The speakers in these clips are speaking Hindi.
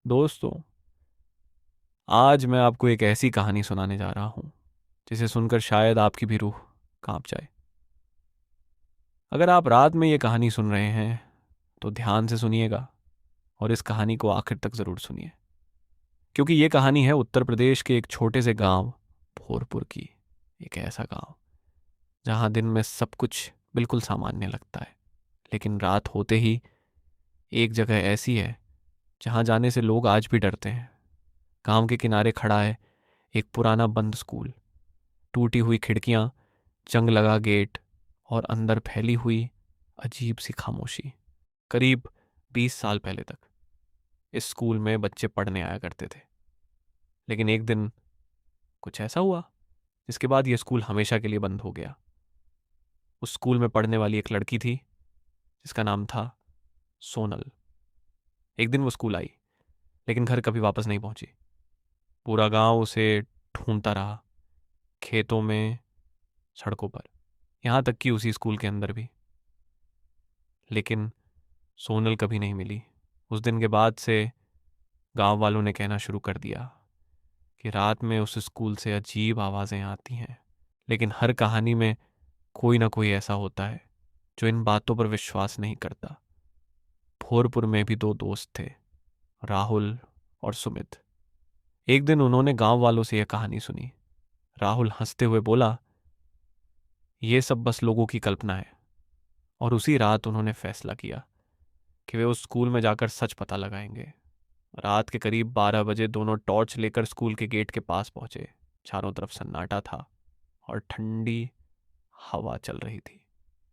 दोस्तों, आज मैं आपको एक ऐसी कहानी सुनाने जा रहा हूं जिसे सुनकर शायद आपकी भी रूह कांप जाए। अगर आप रात में ये कहानी सुन रहे हैं तो ध्यान से सुनिएगा और इस कहानी को आखिर तक ज़रूर सुनिए, क्योंकि ये कहानी है उत्तर प्रदेश के एक छोटे से गांव भोरपुर की। एक ऐसा गांव जहां दिन में सब कुछ बिल्कुल सामान्य लगता है, लेकिन रात होते ही एक जगह ऐसी है जहां जाने से लोग आज भी डरते हैं। गांव के किनारे खड़ा है एक पुराना बंद स्कूल, टूटी हुई खिड़कियां, जंग लगा गेट और अंदर फैली हुई अजीब सी खामोशी। करीब 20 साल पहले तक इस स्कूल में बच्चे पढ़ने आया करते थे, लेकिन एक दिन कुछ ऐसा हुआ जिसके बाद यह स्कूल हमेशा के लिए बंद हो गया। उस स्कूल में पढ़ने वाली एक लड़की थी जिसका नाम था सोनल। एक दिन वो स्कूल आई, लेकिन घर कभी वापस नहीं पहुंची। पूरा गांव उसे ढूंढता रहा, खेतों में, सड़कों पर, यहाँ तक कि उसी स्कूल के अंदर भी। लेकिन सोनल कभी नहीं मिली। उस दिन के बाद से गांव वालों ने कहना शुरू कर दिया कि रात में उस स्कूल से अजीब आवाज़ें आती हैं। लेकिन हर कहानी में कोई ना कोई ऐसा होता है जो इन बातों पर विश्वास नहीं करता। भोरपुर में भी दो दोस्त थे, राहुल और सुमित। एक दिन उन्होंने गांव वालों से यह कहानी सुनी। राहुल हंसते हुए बोला, ये सब बस लोगों की कल्पना है। और उसी रात उन्होंने फैसला किया कि वे उस स्कूल में जाकर सच पता लगाएंगे। रात के करीब 12 बजे दोनों टॉर्च लेकर स्कूल के गेट के पास पहुंचे। चारों तरफ सन्नाटा था और ठंडी हवा चल रही थी।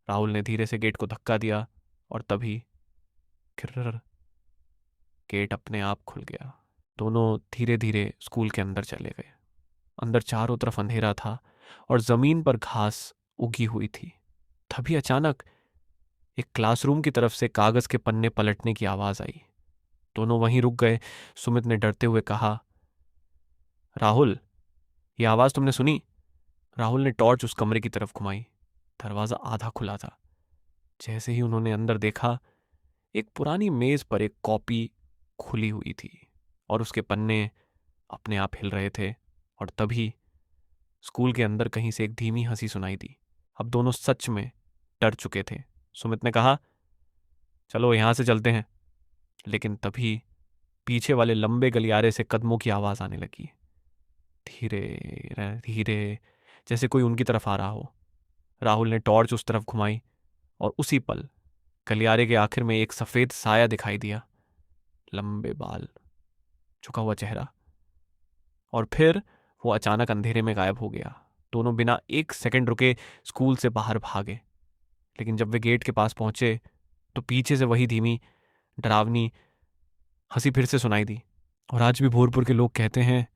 राहुल ने धीरे से गेट को धक्का दिया और तभी किर्र, गेट अपने आप खुल गया। दोनों धीरे धीरे स्कूल के अंदर चले गए। अंदर चारों तरफ अंधेरा था और जमीन पर घास उगी हुई थी। तभी अचानक एक क्लासरूम की तरफ से कागज के पन्ने पलटने की आवाज आई। दोनों वहीं रुक गए। सुमित ने डरते हुए कहा, राहुल, ये आवाज तुमने सुनी? राहुल ने टॉर्च उस कमरे की तरफ घुमाई। दरवाजा आधा खुला था। जैसे ही उन्होंने अंदर देखा, एक पुरानी मेज पर एक कॉपी खुली हुई थी और उसके पन्ने अपने आप हिल रहे थे। और तभी स्कूल के अंदर कहीं से एक धीमी हंसी सुनाई दी। अब दोनों सच में डर चुके थे। सुमित ने कहा, चलो यहां से चलते हैं। लेकिन तभी पीछे वाले लंबे गलियारे से कदमों की आवाज आने लगी, धीरे धीरे, जैसे कोई उनकी तरफ आ रहा हो। राहुल ने टॉर्च उस तरफ घुमाई और उसी पल गलियारे के आखिर में एक सफेद साया दिखाई दिया। लंबे बाल, झुका हुआ चेहरा, और फिर वो अचानक अंधेरे में गायब हो गया। दोनों बिना एक सेकंड रुके स्कूल से बाहर भागे। लेकिन जब वे गेट के पास पहुंचे तो पीछे से वही धीमी, डरावनी हंसी फिर से सुनाई दी। और आज भी भोरपुर के लोग कहते हैं,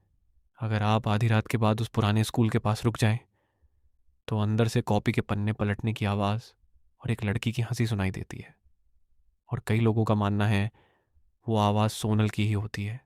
अगर आप आधी रात के बाद उस पुराने स्कूल के पास रुक जाएं तो अंदर से कॉपी के पन्ने पलटने की आवाज़ और एक लड़की की हंसी सुनाई देती है। और कई लोगों का मानना है वो आवाज़ सोनल की ही होती है।